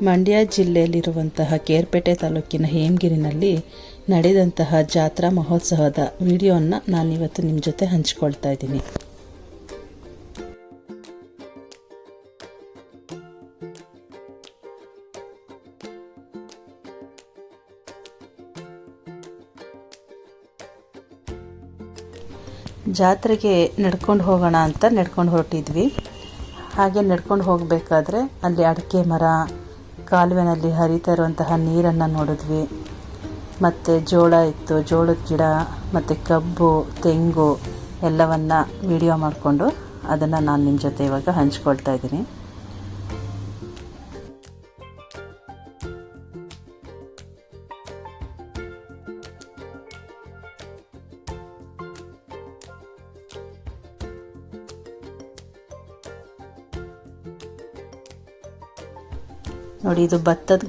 ಮಂಡ್ಯ ಜಿಲ್ಲೆಯಲ್ಲಿರುವಂತಹ ಕೇರ್ಪೇಟೆ ತಾಲೂಕಿನ ಹೇಮಗಿರಿನಲ್ಲಿ ನಡೆದಂತಹ ಜಾತ್ರಾ ಮಹೋತ್ಸವದ ವಿಡಿಯೋನ ನಾನಿವತ್ತು ನಿಮ್ಮ ಜೊತೆ ಹಂಚಿಕೊಳ್ತಾ ಇದ್ದೀನಿ. ಜಾತ್ರೆಗೆ ನಡ್ಕೊಂಡು ಹೋಗೋಣ ಅಂತ ನಡ್ಕೊಂಡು ಹೊರಟಿದ್ವಿ. ಹಾಗೆ ನಡ್ಕೊಂಡು ಹೋಗಬೇಕಾದ್ರೆ ಅಲ್ಲಿ ಅಡಿಕೆ ಮರ, ಕಾಲುವೆನಲ್ಲಿ ಹರಿತಾ ಇರುವಂತಹ ನೀರನ್ನು ನೋಡಿದ್ವಿ. ಮತ್ತು ಜೋಳ ಇತ್ತು, ಜೋಳದ ಗಿಡ ಮತ್ತು ಕಬ್ಬು, ತೆಂಗು ಎಲ್ಲವನ್ನು ವಿಡಿಯೋ ಮಾಡಿಕೊಂಡು ಅದನ್ನು ನಾನು ನಿಮ್ಮ ಜೊತೆ ಇವಾಗ ಹಂಚ್ಕೊಳ್ತಾ ಇದ್ದೀನಿ. ನೋಡಿ, ಇದು ಭತ್ತದ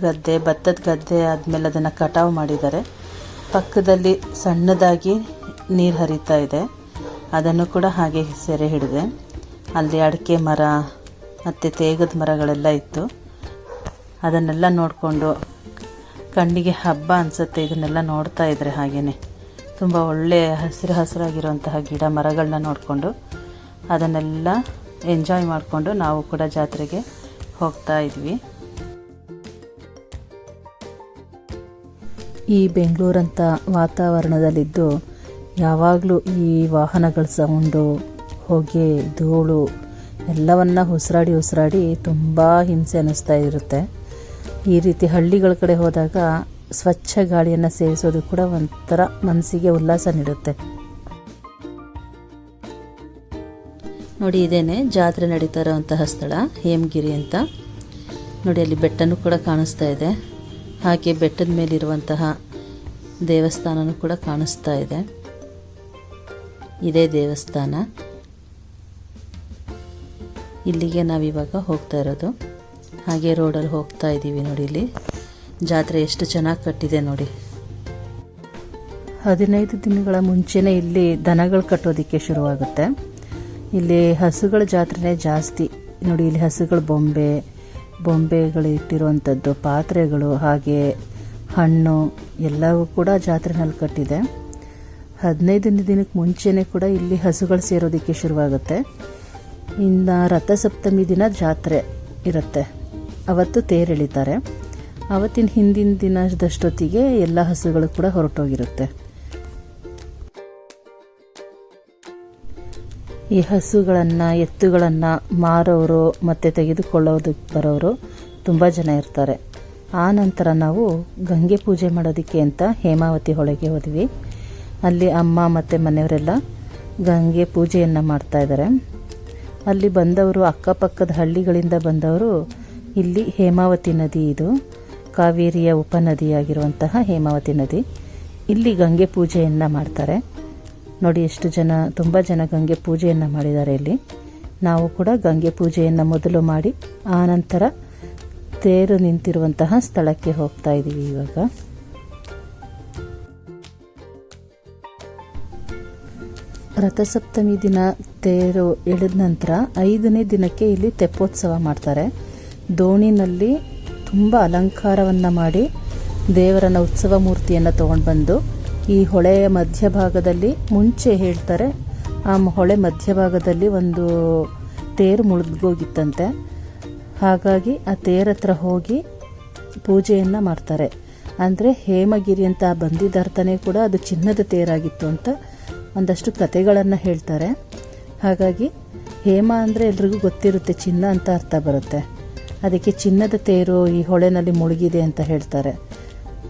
ಗದ್ದೆ ಆದಮೇಲೆ ಅದನ್ನು ಕಟಾವು ಮಾಡಿದ್ದಾರೆ. ಪಕ್ಕದಲ್ಲಿ ಸಣ್ಣದಾಗಿ ನೀರು ಹರಿತಾ ಇದೆ, ಅದನ್ನು ಕೂಡ ಹಾಗೆ ಸೆರೆ ಹಿಡಿದೆ. ಅಲ್ಲಿ ಅಡಿಕೆ ಮರ ಮತ್ತು ತೇಗದ ಮರಗಳೆಲ್ಲ ಇತ್ತು. ಅದನ್ನೆಲ್ಲ ನೋಡಿಕೊಂಡು ಕಣ್ಣಿಗೆ ಹಬ್ಬ ಅನಿಸುತ್ತೆ. ಇದನ್ನೆಲ್ಲ ನೋಡ್ತಾ ಇದ್ದರೆ ಹಾಗೆಯೇ ತುಂಬ ಒಳ್ಳೆಯ ಹಸಿರಾಗಿರುವಂತಹ ಗಿಡ ಮರಗಳನ್ನ ನೋಡಿಕೊಂಡು ಅದನ್ನೆಲ್ಲ ಎಂಜಾಯ್ ಮಾಡಿಕೊಂಡು ನಾವು ಕೂಡ ಜಾತ್ರೆಗೆ ಹೋಗ್ತಾ ಇದ್ವಿ. ಈ ಬೆಂಗಳೂರಂಥ ವಾತಾವರಣದಲ್ಲಿದ್ದು ಯಾವಾಗಲೂ ಈ ವಾಹನಗಳ ಸೌಂಡು, ಹೊಗೆ, ಧೂಳು ಎಲ್ಲವನ್ನು ಉಸಿರಾಡಿ ತುಂಬ ಹಿಂಸೆ ಅನ್ನಿಸ್ತಾ ಇರುತ್ತೆ. ಈ ರೀತಿ ಹಳ್ಳಿಗಳ ಕಡೆ ಹೋದಾಗ ಸ್ವಚ್ಛ ಗಾಳಿಯನ್ನು ಸೇವಿಸೋದು ಕೂಡ ಒಂಥರ ಮನಸ್ಸಿಗೆ ಉಲ್ಲಾಸ ನೀಡುತ್ತೆ. ನೋಡಿ, ಇದೇನೆ ಜಾತ್ರೆ ನಡೀತಾ ಇರೋವಂತಹ ಸ್ಥಳ ಹೇಮಗಿರಿ ಅಂತ. ನೋಡಿ, ಅಲ್ಲಿ ಬೆಟ್ಟನೂ ಕೂಡ ಕಾಣಿಸ್ತಾ ಇದೆ. ಹಾಗೆ ಬೆಟ್ಟದ ಮೇಲಿರುವಂತಹ ದೇವಸ್ಥಾನನೂ ಕೂಡ ಕಾಣಿಸ್ತಾ ಇದೆ. ಇದೇ ದೇವಸ್ಥಾನ. ಇಲ್ಲಿಗೆ ನಾವಿವಾಗ ಹೋಗ್ತಾ ಇರೋದು. ಹಾಗೆ ರೋಡಲ್ಲಿ ಹೋಗ್ತಾ ಇದ್ದೀವಿ. ನೋಡಿ, ಇಲ್ಲಿ ಜಾತ್ರೆ ಎಷ್ಟು ಚೆನ್ನಾಗಿ ಕಟ್ಟಿದೆ ನೋಡಿ. 15 ದಿನಗಳ ಮುಂಚೆನೇ ಇಲ್ಲಿ ದನಗಳು ಕಟ್ಟೋದಕ್ಕೆ ಶುರುವಾಗುತ್ತೆ. ಇಲ್ಲಿ ಹಸುಗಳ ಜಾತ್ರೆನೇ ಜಾಸ್ತಿ. ನೋಡಿ, ಇಲ್ಲಿ ಹಸುಗಳ ಬೊಂಬೆಗಳು ಇಟ್ಟಿರುವಂಥದ್ದು, ಪಾತ್ರೆಗಳು, ಹಾಗೆ ಹಣ್ಣು ಎಲ್ಲವೂ ಕೂಡ ಜಾತ್ರೆನಲ್ಲಿ ಕಟ್ಟಿದೆ. 15 ದಿನಕ್ಕೆ ಮುಂಚೆನೇ ಕೂಡ ಇಲ್ಲಿ ಹಸುಗಳು ಸೇರೋದಕ್ಕೆ ಶುರುವಾಗುತ್ತೆ. ಇನ್ನು ರಥಸಪ್ತಮಿ ದಿನ ಜಾತ್ರೆ ಇರುತ್ತೆ. ಅವತ್ತು ತೇರು ಎಳಿತಾರೆ. ಅವತ್ತಿನ ಹಿಂದಿನ ದಿನದಷ್ಟೊತ್ತಿಗೆ ಎಲ್ಲ ಹಸುಗಳು ಕೂಡ ಹೊರಟೋಗಿರುತ್ತೆ. ಈ ಹಸುಗಳನ್ನು, ಎತ್ತುಗಳನ್ನು ಮಾರೋರು ಮತ್ತು ತೆಗೆದುಕೊಳ್ಳೋದಕ್ಕೆ ಬರೋರು ತುಂಬ ಜನ ಇರ್ತಾರೆ. ಆ ನಂತರ ನಾವು ಗಂಗೆ ಪೂಜೆ ಮಾಡೋದಕ್ಕೆ ಅಂತ ಹೇಮಾವತಿ ಹೊಳೆಗೆ ಹೋದ್ವಿ. ಅಲ್ಲಿ ಅಮ್ಮ ಮತ್ತು ಮನೆಯವರೆಲ್ಲ ಗಂಗೆ ಪೂಜೆಯನ್ನು ಮಾಡ್ತಾಯಿದ್ದಾರೆ. ಅಲ್ಲಿ ಬಂದವರು, ಅಕ್ಕಪಕ್ಕದ ಹಳ್ಳಿಗಳಿಂದ ಬಂದವರು, ಇಲ್ಲಿ ಹೇಮಾವತಿ ನದಿ, ಇದು ಕಾವೇರಿಯ ಉಪನದಿಯಾಗಿರುವಂತಹ ಹೇಮಾವತಿ ನದಿ, ಇಲ್ಲಿ ಗಂಗೆ ಪೂಜೆಯನ್ನು ಮಾಡ್ತಾರೆ. ನೋಡಿ, ತುಂಬ ಜನ ಗಂಗೆ ಪೂಜೆಯನ್ನು ಮಾಡಿದ್ದಾರೆ ಇಲ್ಲಿ. ನಾವು ಕೂಡ ಗಂಗೆ ಪೂಜೆಯನ್ನು ಮೊದಲು ಮಾಡಿ ಆನಂತರ ತೇರು ನಿಂತಿರುವಂತಹ ಸ್ಥಳಕ್ಕೆ ಹೋಗ್ತಾ ಇದ್ದೀವಿ. ಇವಾಗ ರಥಸಪ್ತಮಿ ದಿನ ತೇರು ಎಳೆದ ನಂತರ 5ನೇ ದಿನಕ್ಕೆ ಇಲ್ಲಿ ತೆಪ್ಪೋತ್ಸವ ಮಾಡ್ತಾರೆ. ದೋಣಿನಲ್ಲಿ ತುಂಬ ಅಲಂಕಾರವನ್ನು ಮಾಡಿ ದೇವರನ್ನ ಉತ್ಸವ ಮೂರ್ತಿಯನ್ನು ತೊಗೊಂಡು ಬಂದು ಈ ಹೊಳೆಯ ಮಧ್ಯಭಾಗದಲ್ಲಿ, ಮುಂಚೆ ಹೇಳ್ತಾರೆ ಆ ಹೊಳೆ ಮಧ್ಯಭಾಗದಲ್ಲಿ ಒಂದು ತೇರು ಮುಳುಗೋಗಿತ್ತಂತೆ. ಹಾಗಾಗಿ ಆ ತೇರ ಹತ್ರ ಹೋಗಿ ಪೂಜೆಯನ್ನು ಮಾಡ್ತಾರೆ. ಅಂದರೆ ಹೇಮಗಿರಿ ಅಂತ ಬಂದಿದ್ದರ್ಥನೇ ಕೂಡ ಅದು ಚಿನ್ನದ ತೇರಾಗಿತ್ತು ಅಂತ ಒಂದಷ್ಟು ಕಥೆಗಳನ್ನು ಹೇಳ್ತಾರೆ. ಹಾಗಾಗಿ ಹೇಮ ಅಂದರೆ ಎಲ್ರಿಗೂ ಗೊತ್ತಿರುತ್ತೆ, ಚಿನ್ನ ಅಂತ ಅರ್ಥ ಬರುತ್ತೆ. ಅದಕ್ಕೆ ಚಿನ್ನದ ತೇರು ಈ ಹೊಳೆನಲ್ಲಿ ಮುಳುಗಿದೆ ಅಂತ ಹೇಳ್ತಾರೆ.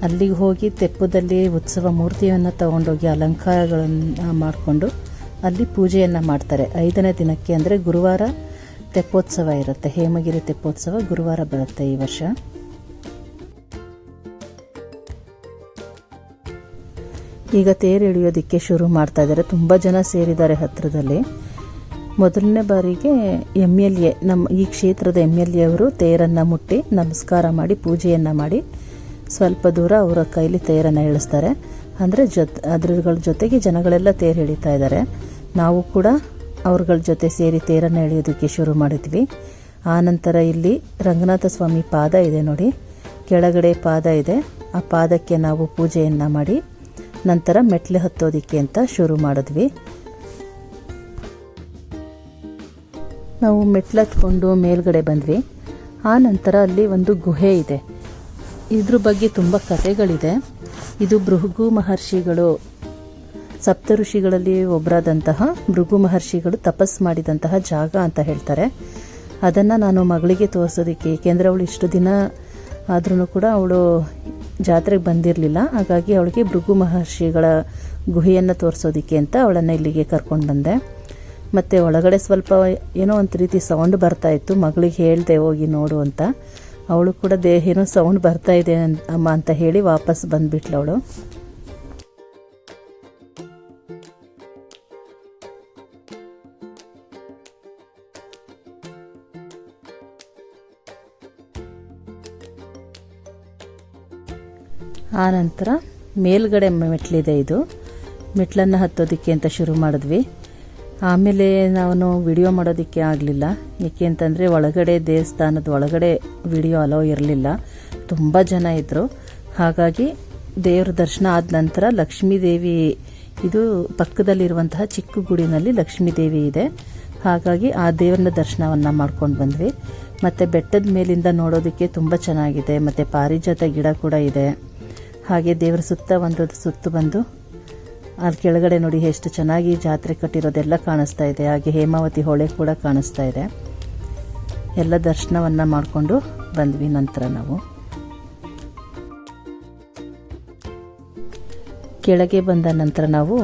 ಅಲ್ಲಿಗೆ ಹೋಗಿ ತೆಪ್ಪದಲ್ಲಿ ಉತ್ಸವ ಮೂರ್ತಿಯನ್ನು ತಗೊಂಡೋಗಿ ಅಲಂಕಾರಗಳನ್ನು ಮಾಡಿಕೊಂಡು ಅಲ್ಲಿ ಪೂಜೆಯನ್ನು ಮಾಡ್ತಾರೆ. 5ನೇ ದಿನಕ್ಕೆ ಅಂದರೆ ಗುರುವಾರ ತೆಪ್ಪೋತ್ಸವ ಇರುತ್ತೆ. ಹೇಮಗಿರಿ ತೆಪ್ಪೋತ್ಸವ ಗುರುವಾರ ಬರುತ್ತೆ ಈ ವರ್ಷ. ಈಗ ತೇರು ಎಳೆಯೋದಕ್ಕೆ ಶುರು ಮಾಡ್ತಾ ಇದ್ದಾರೆ. ತುಂಬ ಜನ ಸೇರಿದ್ದಾರೆ ಹತ್ತಿರದಲ್ಲಿ. ಮೊದಲನೇ ಬಾರಿಗೆ MLA, ನಮ್ಮ ಈ ಕ್ಷೇತ್ರದ MLA ಅವರು ತೇರನ್ನು ಮುಟ್ಟಿ ನಮಸ್ಕಾರ ಮಾಡಿ ಪೂಜೆಯನ್ನು ಮಾಡಿ ಸ್ವಲ್ಪ ದೂರ ಅವರ ಕೈಲಿ ತೇರನ್ನು ಎಳಿಸ್ತಾರೆ. ಅಂದರೆ ಅದ್ರಗಳ ಜೊತೆಗೆ ಜನಗಳೆಲ್ಲ ತೇರು ಎಳಿತಾ ಇದ್ದಾರೆ. ನಾವು ಕೂಡ ಅವ್ರಗಳ ಜೊತೆ ಸೇರಿ ತೇರನ್ನು ಎಳೆಯೋದಕ್ಕೆ ಶುರು ಮಾಡಿದ್ವಿ. ಆನಂತರ ಇಲ್ಲಿ ರಂಗನಾಥ ಸ್ವಾಮಿ ಪಾದ ಇದೆ ನೋಡಿ, ಕೆಳಗಡೆ ಪಾದ ಇದೆ. ಆ ಪಾದಕ್ಕೆ ನಾವು ಪೂಜೆಯನ್ನು ಮಾಡಿ ನಂತರ ಮೆಟ್ಲು ಹತ್ತೋದಿಕ್ಕೆ ಅಂತ ಶುರು ಮಾಡಿದ್ವಿ. ನಾವು ಮೆಟ್ಲು ಹತ್ಕೊಂಡು ಮೇಲ್ಗಡೆ ಬಂದ್ವಿ. ಆ ನಂತರ ಅಲ್ಲಿ ಒಂದು ಗುಹೆ ಇದೆ. ಇದ್ರ ಬಗ್ಗೆ ತುಂಬ ಕಥೆಗಳಿದೆ. ಇದು ಭೃಗು ಮಹರ್ಷಿಗಳು, ಸಪ್ತ ಋಷಿಗಳಲ್ಲಿ ಒಬ್ಬರಾದಂತಹ ಭೃಗು ಮಹರ್ಷಿಗಳು ತಪಸ್ ಮಾಡಿದಂತಹ ಜಾಗ ಅಂತ ಹೇಳ್ತಾರೆ. ಅದನ್ನು ನಾನು ಮಗಳಿಗೆ ತೋರಿಸೋದಕ್ಕೆ, ಏಕೆಂದರೆ ಅವಳು ಇಷ್ಟು ದಿನ ಆದ್ರೂ ಕೂಡ ಅವಳು ಜಾತ್ರೆಗೆ ಬಂದಿರಲಿಲ್ಲ. ಹಾಗಾಗಿ ಅವಳಿಗೆ ಭೃಗು ಮಹರ್ಷಿಗಳ ಗುಹೆಯನ್ನು ತೋರಿಸೋದಕ್ಕೆ ಅಂತ ಅವಳನ್ನು ಇಲ್ಲಿಗೆ ಕರ್ಕೊಂಡು ಬಂದೆ. ಮತ್ತು ಒಳಗಡೆ ಸ್ವಲ್ಪ ಏನೋ ಒಂದು ರೀತಿ ಸೌಂಡ್ ಬರ್ತಾಯಿತ್ತು. ಮಗಳಿಗೆ ಹೇಳಿದೆ ಹೋಗಿ ನೋಡು ಅಂತ. ಅವಳು ಕೂಡ ಏನೋ ಸೌಂಡ್ ಬರ್ತಾ ಇದೆ ಅಮ್ಮ ಅಂತ ಹೇಳಿ ವಾಪಸ್ ಬಂದುಬಿಟ್ಲು ಅವಳು. ಆ ನಂತರ ಮೇಲ್ಗಡೆ ಮೆಟ್ಲಿದೆ. ಇದು ಮೆಟ್ಲನ್ನು ಹತ್ತೋದಕ್ಕೆ ಅಂತ ಶುರು ಮಾಡಿದ್ವಿ. ಆಮೇಲೆ ನಾನು ವಿಡಿಯೋ ಮಾಡೋದಕ್ಕೆ ಆಗಲಿಲ್ಲ, ಏಕೆ ಅಂತಂದರೆ ಒಳಗಡೆ ದೇವಸ್ಥಾನದ ಒಳಗಡೆ ವಿಡಿಯೋ ಅಲೋ ಇರಲಿಲ್ಲ, ತುಂಬ ಜನ ಇದ್ದರು. ಹಾಗಾಗಿ ದೇವರ ದರ್ಶನ ಆದ ನಂತರ ಲಕ್ಷ್ಮೀದೇವಿ, ಇದು ಪಕ್ಕದಲ್ಲಿರುವಂತಹ ಚಿಕ್ಕ ಗುಡಿನಲ್ಲಿ ಲಕ್ಷ್ಮೀದೇವಿ ಇದೆ. ಹಾಗಾಗಿ ಆ ದೇವರನ್ನ ದರ್ಶನವನ್ನು ಮಾಡ್ಕೊಂಡು ಬಂದ್ವಿ. ಮತ್ತು ಬೆಟ್ಟದ ಮೇಲಿಂದ ನೋಡೋದಕ್ಕೆ ತುಂಬ ಚೆನ್ನಾಗಿದೆ. ಮತ್ತು ಪಾರಿಜಾತ ಗಿಡ ಕೂಡ ಇದೆ. ಹಾಗೆ ದೇವರ ಸುತ್ತ ಒಂದು ಸುತ್ತು ಬಂದು ಅಲ್ಲಿ ಕೆಳಗಡೆ ನೋಡಿ ಎಷ್ಟು ಚೆನ್ನಾಗಿ ಜಾತ್ರೆ ಕಟ್ಟಿರೋದೆಲ್ಲ ಕಾಣಿಸ್ತಾ ಇದೆ. ಹಾಗೆ ಹೇಮಾವತಿ ಹೊಳೆ ಕೂಡ ಕಾಣಿಸ್ತಾ ಇದೆ. ಎಲ್ಲ ದರ್ಶನವನ್ನು ಮಾಡಿಕೊಂಡು ಬಂದ್ವಿ. ನಂತರ ನಾವು ಕೆಳಗೆ ಬಂದ ನಂತರ ನಾವು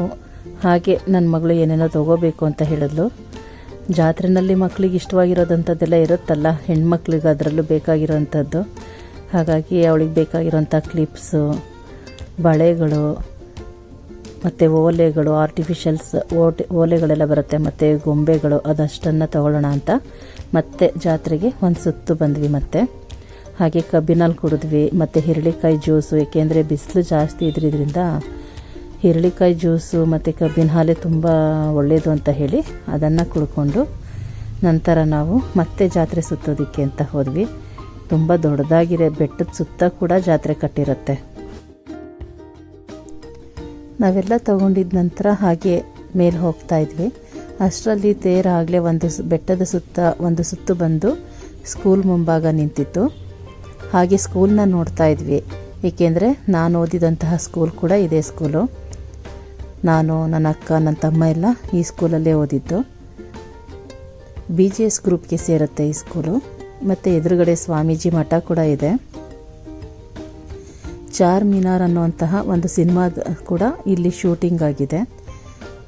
ಹಾಗೆ ನನ್ನ ಮಗಳು ಏನೇನೋ ತಗೋಬೇಕು ಅಂತ ಹೇಳಿದ್ಲು. ಜಾತ್ರೆನಲ್ಲಿ ಮಕ್ಕಳಿಗೆ ಇಷ್ಟವಾಗಿರೋದಂಥದ್ದೆಲ್ಲ ಇರುತ್ತಲ್ಲ, ಹೆಣ್ಮಕ್ಳಿಗೆ ಅದರಲ್ಲೂ ಬೇಕಾಗಿರೋವಂಥದ್ದು. ಹಾಗಾಗಿ ಅವಳಿಗೆ ಬೇಕಾಗಿರೋಂಥ ಕ್ಲಿಪ್ಸು, ಬಳೆಗಳು ಮತ್ತು ಓಲೆಗಳು, ಆರ್ಟಿಫಿಷಿಯಲ್ಸ್ ಓಲೆಗಳೆಲ್ಲ ಬರುತ್ತೆ, ಮತ್ತು ಗೊಂಬೆಗಳು, ಅದಷ್ಟನ್ನು ತಗೊಳ್ಳೋಣ ಅಂತ ಮತ್ತೆ ಜಾತ್ರೆಗೆ ಒಂದು ಸುತ್ತು ಬಂದ್ವಿ. ಮತ್ತು ಹಾಗೆ ಕಬ್ಬಿನಲ್ಲಿ ಕುಡಿದ್ವಿ. ಮತ್ತು ಹಿರಳಿಕಾಯಿ ಜ್ಯೂಸು, ಏಕೆಂದರೆ ಬಿಸಿಲು ಜಾಸ್ತಿ ಇದ್ರಿಂದ ಹಿರಳಿಕಾಯಿ ಜ್ಯೂಸು ಮತ್ತು ಕಬ್ಬಿನ ಹಾಲೆ ತುಂಬ ಒಳ್ಳೆಯದು ಅಂತ ಹೇಳಿ ಅದನ್ನು ಕುಡ್ಕೊಂಡು ನಂತರ ನಾವು ಮತ್ತೆ ಜಾತ್ರೆ ಸುತ್ತೋದಕ್ಕೆ ಅಂತ ಹೋದ್ವಿ. ತುಂಬ ದೊಡ್ಡದಾಗಿರೋ ಬೆಟ್ಟದ ಸುತ್ತ ಕೂಡ ಜಾತ್ರೆ ಕಟ್ಟಿರುತ್ತೆ. ನಾವೆಲ್ಲ ತಗೊಂಡಿದ್ದ ನಂತರ ಹಾಗೆ ಮೇಲೆ ಹೋಗ್ತಾ ಇದ್ವಿ. ಅಷ್ಟರಲ್ಲಿ ತೇರ ಆಗಲೇ ಒಂದು ಬೆಟ್ಟದ ಸುತ್ತ ಒಂದು ಸುತ್ತು ಬಂದು ಸ್ಕೂಲ್ ಮುಂಭಾಗ ನಿಂತಿತ್ತು. ಹಾಗೆ ಸ್ಕೂಲ್ನ ನೋಡ್ತಾ ಇದ್ವಿ, ಏಕೆಂದರೆ ನಾನು ಓದಿದಂತಹ ಸ್ಕೂಲ್ ಕೂಡ ಇದೇ ಸ್ಕೂಲು. ನಾನು, ನನ್ನ ಅಕ್ಕ, ನನ್ನ ತಮ್ಮ ಎಲ್ಲ ಈ ಸ್ಕೂಲಲ್ಲೇ ಓದಿದ್ದು. BGS ಗ್ರೂಪ್ಗೆ ಸೇರುತ್ತೆ ಈ ಸ್ಕೂಲು. ಮತ್ತು ಎದುರುಗಡೆ ಸ್ವಾಮೀಜಿ ಮಠ ಕೂಡ ಇದೆ. ಚಾರ್ ಮಿನಾರ್ ಅನ್ನುವಂತಹ ಒಂದು ಸಿನಿಮಾ ಕೂಡ ಇಲ್ಲಿ ಶೂಟಿಂಗ್ ಆಗಿದೆ.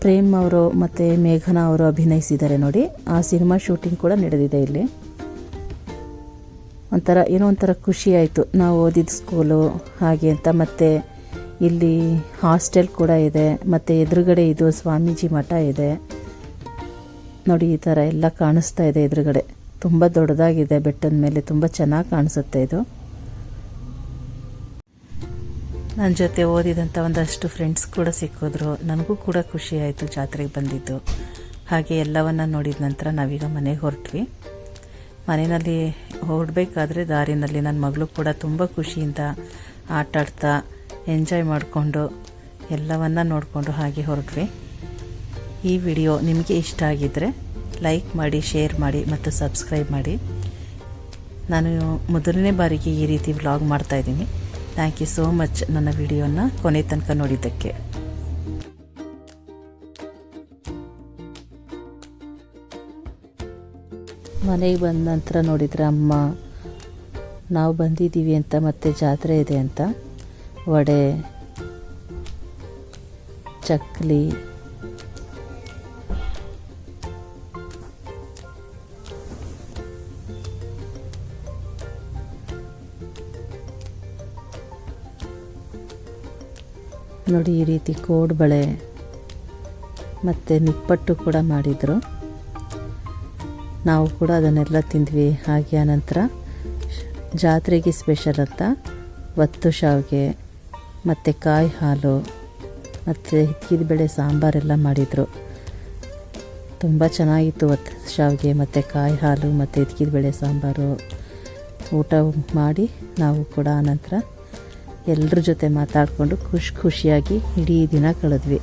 ಪ್ರೇಮ್ ಅವರು ಮತ್ತು ಮೇಘನಾ ಅವರು ಅಭಿನಯಿಸಿದ್ದಾರೆ ನೋಡಿ. ಆ ಸಿನಿಮಾ ಶೂಟಿಂಗ್ ಕೂಡ ನಡೆದಿದೆ ಇಲ್ಲಿ. ಏನೋ ಒಂಥರ ಖುಷಿ ಆಯಿತು, ನಾವು ಓದಿದ ಸ್ಕೂಲು ಹಾಗೆ ಅಂತ. ಮತ್ತು ಇಲ್ಲಿ ಹಾಸ್ಟೆಲ್ ಕೂಡ ಇದೆ. ಮತ್ತು ಎದುರುಗಡೆ ಇದು ಸ್ವಾಮೀಜಿ ಮಠ ಇದೆ ನೋಡಿ. ಈ ಥರ ಎಲ್ಲ ಕಾಣಿಸ್ತಾ ಇದೆ ಎದುರುಗಡೆ. ತುಂಬ ದೊಡ್ಡದಾಗಿದೆ ಬೆಟ್ಟದ ಮೇಲೆ, ತುಂಬ ಚೆನ್ನಾಗಿ ಕಾಣಿಸುತ್ತೆ ಇದು. ನನ್ನ ಜೊತೆ ಓದಿದಂಥ ಒಂದಷ್ಟು ಫ್ರೆಂಡ್ಸ್ ಕೂಡ ಸಿಕ್ಕಿದ್ರು. ನನಗೂ ಕೂಡ ಖುಷಿ ಆಯಿತು ಜಾತ್ರೆಗೆ ಬಂದಿದ್ದು. ಹಾಗೆ ಎಲ್ಲವನ್ನು ನೋಡಿದ ನಂತರ ನಾವೀಗ ಮನೆಗೆ ಹೊರಟ್ವಿ. ಮನೆಯಲ್ಲಿ ಹೊರಡಬೇಕಾದ್ರೆ ದಾರಿನಲ್ಲಿ ನನ್ನ ಮಗಳು ಕೂಡ ತುಂಬ ಖುಷಿಯಿಂದ ಆಟಾಡ್ತಾ ಎಂಜಾಯ್ ಮಾಡಿಕೊಂಡು ಎಲ್ಲವನ್ನು ನೋಡಿಕೊಂಡು ಹಾಗೆ ಹೊರಟ್ವಿ. ಈ ವಿಡಿಯೋ ನಿಮಗೆ ಇಷ್ಟ ಆಗಿದ್ದರೆ ಲೈಕ್ ಮಾಡಿ, ಶೇರ್ ಮಾಡಿ ಮತ್ತು ಸಬ್ಸ್ಕ್ರೈಬ್ ಮಾಡಿ. ನಾನು ಮೊದಲನೇ ಬಾರಿಗೆ ಈ ರೀತಿ ವ್ಲಾಗ್ ಮಾಡ್ತಾಯಿದ್ದೀನಿ. ಥ್ಯಾಂಕ್ ಯು ಸೋ ಮಚ್ ನನ್ನ ವಿಡಿಯೋನ ಕೊನೆ ತನಕ ನೋಡಿದ್ದಕ್ಕೆ. ಮನೆಗೆ ಬಂದ ನಂತರ ನೋಡಿದರೆ ಅಮ್ಮ ನಾವು ಬಂದಿದ್ದೀವಿ ಅಂತ, ಮತ್ತು ಜಾತ್ರೆ ಇದೆ ಅಂತ ವಡೆ, ಚಕ್ಲಿ, ನೋಡಿ ಈ ರೀತಿ ಕೋಡ್ಬಳೆ ಮತ್ತು ನಿಪ್ಪಟ್ಟು ಕೂಡ ಮಾಡಿದರು. ನಾವು ಕೂಡ ಅದನ್ನೆಲ್ಲ ತಿಂದ್ವಿ. ಹಾಗೆ ಆನಂತರ ಜಾತ್ರೆಗೆ ಸ್ಪೆಷಲ್ ಅಂತ ಒತ್ತು ಶಾವಿಗೆ ಮತ್ತು ಕಾಯಿ ಹಾಲು ಮತ್ತು ಹಿಕ್ಕಿದ ಬೇಳೆ ಸಾಂಬಾರೆಲ್ಲ ಮಾಡಿದರು. ತುಂಬ ಚೆನ್ನಾಗಿತ್ತು ಒತ್ತು ಶಾವಿಗೆ ಮತ್ತು ಕಾಯಿ ಹಾಲು ಮತ್ತು ಎತ್ಕಿದ ಬೇಳೆ ಸಾಂಬಾರು. ಊಟ ಮಾಡಿ ನಾವು ಕೂಡ ಆನಂತರ ಎಲ್ಲರ ಜೊತೆ ಮಾತಾಡಿಕೊಂಡು ಖುಷಿಯಾಗಿ ಇಡೀ ದಿನ ಕಳೆದ್ವಿ.